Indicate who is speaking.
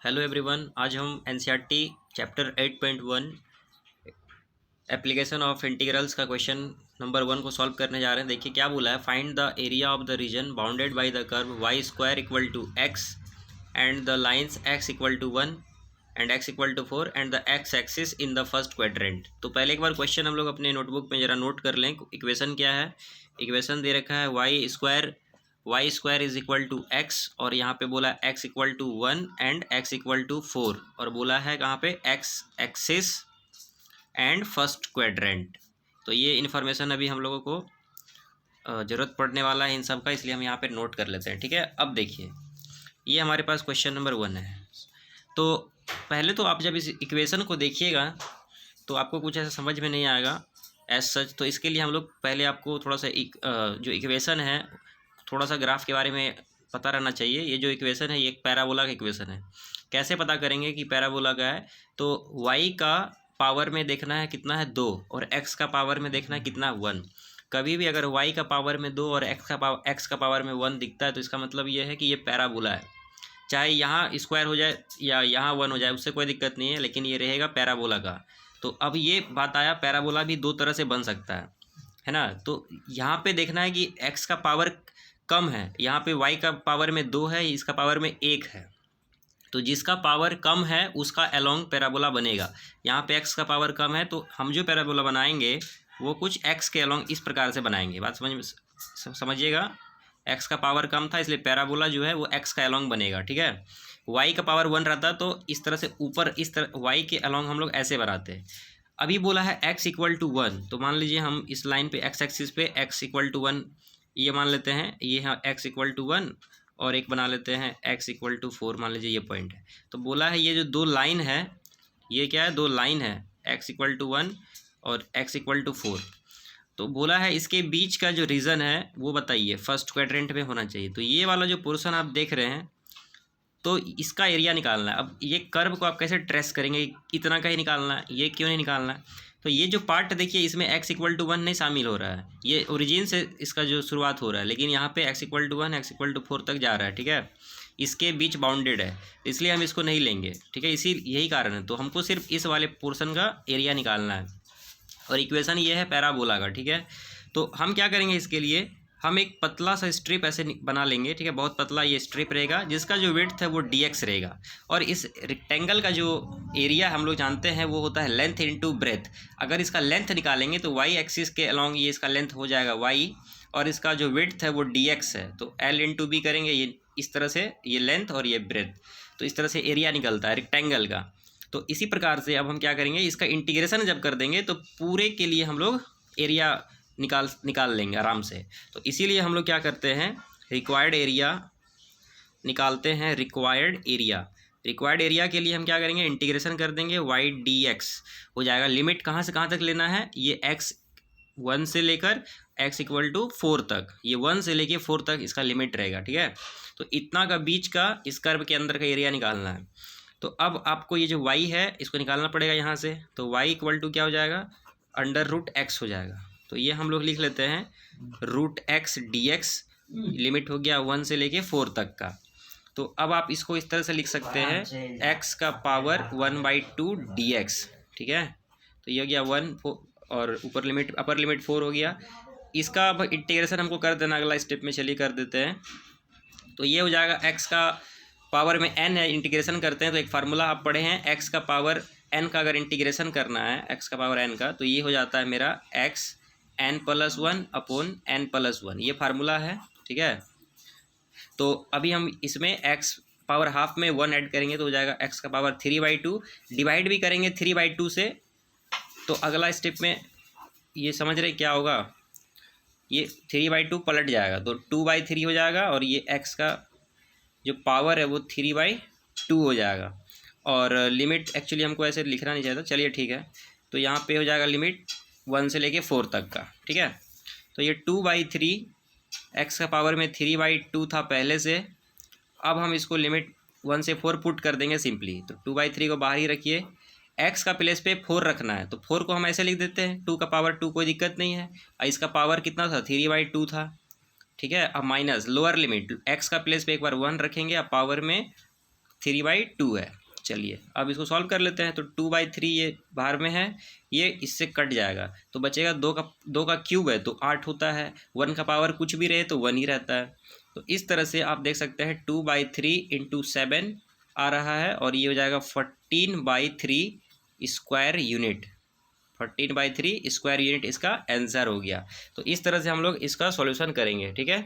Speaker 1: Hello everyone, आज हम NCERT chapter 8.1 application of integrals का क्वेश्चन नंबर 1 को सॉल्व करने जा रहे हैं। देखिए क्या बोला है, find the area of the region bounded by the curve y square equal to x and the lines x equal to 1 and x equal to 4 and the x axis in the first quadrant. तो पहले एक बार question हम लोग अपने notebook में ज़रा note कर लें। इक्वेशन क्या है, इक्वेशन दे रखा है y square is equal to x और यहाँ पे बोला x equal to 1 and x equal to 4 और बोला है कहाँ पे x axis and first quadrant. तो ये इन्फॉर्मेशन अभी हम लोगों को ज़रूरत पड़ने वाला है इन सब का, इसलिए हम यहाँ पे नोट कर लेते हैं। ठीक है, अब देखिए ये हमारे पास क्वेश्चन नंबर 1 है। तो पहले तो आप जब इस इक्वेशन को देखिएगा तो आपको कुछ ऐसा समझ में नहीं आएगा एज सच। तो इसके लिए हम लोग पहले आपको थोड़ा सा जो इक्वेशन है थोड़ा सा ग्राफ के बारे में पता रहना चाहिए। ये जो इक्वेशन है ये एक पैराबोला का इक्वेशन है। कैसे पता करेंगे कि पैराबोला का है, तो y का पावर में देखना है कितना है 2 और x का पावर में देखना है कितना 1। कभी भी अगर y का पावर में 2 और x का पावर में 1 दिखता है तो इसका मतलब ये है कि ये पैराबोला है। चाहे यहाँ स्क्वायर हो जाए या यहाँ 1 हो जाए उससे कोई दिक्कत नहीं है, लेकिन ये रहेगा पैराबोला का। तो अब ये बात आया, पैराबोला भी दो तरह से बन सकता है ना। तो यहाँ पे देखना है कि x का पावर कम है, यहाँ पे y का पावर में 2 है, इसका पावर में 1 है। तो जिसका पावर कम है उसका एलोंग पैराबोला बनेगा। यहाँ पे x का पावर कम है तो हम जो पैराबोला बनाएंगे वो कुछ x के एलोंग इस प्रकार से बनाएंगे। बात समझिएगा, x का पावर कम था इसलिए पैराबोला जो है वो x का एलोंग बनेगा। ठीक है, y का पावर 1 रहता तो इस तरह से ऊपर इस तरह y के एलोंग हम लोग ऐसे बनाते हैं। अभी बोला है x इक्वल टू 1, तो मान लीजिए हम इस लाइन पे x एक्सिस पे x इक्वल टू 1 ये मान लेते हैं, ये है x इक्वल टू 1 और एक बना लेते हैं x इक्वल टू 4, मान लीजिए ये पॉइंट है। तो बोला है ये जो दो लाइन है ये क्या है, दो लाइन है x इक्वल टू 1 और x इक्वल टू 4। तो बोला है इसके बीच का जो रीजन है वो बताइए, फर्स्ट क्वाड्रेंट में होना चाहिए। तो ये वाला जो पोर्शन आप देख रहे हैं तो इसका एरिया निकालना है। अब ये कर्व को आप कैसे ट्रेस करेंगे, इतना का ही निकालना है, ये क्यों नहीं निकालना है। तो ये जो पार्ट देखिए इसमें x इक्वल टू 1 नहीं शामिल हो रहा है, ये ओरिजिन से इसका जो शुरुआत हो रहा है, लेकिन यहाँ पे x equal to 1 x equal to 4 तक जा रहा है। ठीक है, इसके बीच बाउंडेड है इसलिए हम इसको नहीं लेंगे। ठीक है, इसी यही कारण है। तो हमको सिर्फ इस वाले पोर्शन का एरिया निकालना है और इक्वेशन ये है पैराबोला का। ठीक है, तो हम क्या करेंगे, इसके लिए हम एक पतला सा स्ट्रिप ऐसे बना लेंगे। ठीक है, बहुत पतला ये स्ट्रिप रहेगा जिसका जो विड्थ है वो dx रहेगा और इस रेक्टेंगल का जो एरिया हम लोग जानते हैं वो होता है लेंथ इनटू ब्रेथ। अगर इसका लेंथ निकालेंगे तो y एक्सिस के अलोंग ये इसका लेंथ हो जाएगा y और इसका जो विड्थ है वो dx है, तो l इंटू बी करेंगे, ये इस तरह से ये लेंथ और ये ब्रेथ। तो इस तरह से एरिया निकलता है रेक्टेंगल का। तो इसी प्रकार से अब हम क्या करेंगे, इसका इंटीग्रेशन जब कर देंगे तो पूरे के लिए हम लोग एरिया निकाल लेंगे आराम से। तो इसीलिए हम लोग क्या करते हैं, रिक्वायर्ड एरिया निकालते हैं। रिक्वायर्ड एरिया के लिए हम क्या करेंगे, इंटीग्रेशन कर देंगे y dx हो जाएगा। लिमिट कहाँ से कहाँ तक लेना है, ये x 1 से लेकर x इक्वल टू 4 तक, ये 1 से लेके 4 तक इसका लिमिट रहेगा। ठीक है, तो इतना का बीच का इस कर्व के अंदर का एरिया निकालना है। तो अब आपको ये जो y है इसको निकालना पड़ेगा यहाँ से। तो y इक्वल टू क्या हो जाएगा, अंडर रूट x हो जाएगा। तो ये हम लोग लिख लेते हैं रूट x dx, लिमिट हो गया 1 से लेके 4 तक का। तो अब आप इसको इस तरह से लिख सकते हैं x का पावर 1/2 dx। ठीक है, तो ये हो गया 1 और ऊपर लिमिट अपर लिमिट 4 हो गया। इसका अब इंटीग्रेशन हमको कर देना, अगला स्टेप में चलिए कर देते हैं। तो ये हो जाएगा x का पावर में n है, इंटीग्रेशन करते हैं तो एक फार्मूला आप पढ़े हैं, x का पावर n का अगर इंटीग्रेशन करना है x का पावर n का, तो ये हो जाता है मेरा x n+1 अपॉन n+1, ये फार्मूला है। ठीक है, तो अभी हम इसमें x पावर हाफ में 1 ऐड करेंगे तो हो जाएगा x का पावर 3/2, डिवाइड भी करेंगे 3/2 से। तो अगला स्टेप में ये समझ रहे क्या होगा, ये 3/2 पलट जाएगा तो 2/3 हो जाएगा और ये x का जो पावर है वो 3/2 हो जाएगा। और लिमिट एक्चुअली हमको ऐसे लिखना नहीं चाहिए था, चलिए ठीक है। तो यहाँ पे हो जाएगा लिमिट 1 से लेके 4 तक का। ठीक है, तो ये 2/3, x का पावर में 3/2 था पहले से। अब हम इसको लिमिट 1 से 4 पुट कर देंगे सिंपली। तो 2/3 को बाहर ही रखिए, x का प्लेस पे 4 रखना है तो 4 को हम ऐसे लिख देते हैं, 2 का पावर 2 कोई दिक्कत नहीं है। इसका पावर कितना था, 3/2 था। ठीक है, अब माइनस लोअर लिमिट x का प्लेस पे एक बार 1 रखेंगे, अब पावर में 3/2 है। चलिए अब इसको सॉल्व कर लेते हैं। तो 2/3 ये बाहर में है, ये इससे कट जाएगा तो बचेगा 2 का क्यूब है तो 8 होता है। 1 का पावर कुछ भी रहे तो 1 ही रहता है। तो इस तरह से आप देख सकते हैं 2/3 × 7 आ रहा है और ये हो जाएगा 14/3 स्क्वायर यूनिट। 14/3 स्क्वायर यूनिट इसका आंसर हो गया। तो इस तरह से हम लोग इसका सॉल्यूशन करेंगे, ठीक है।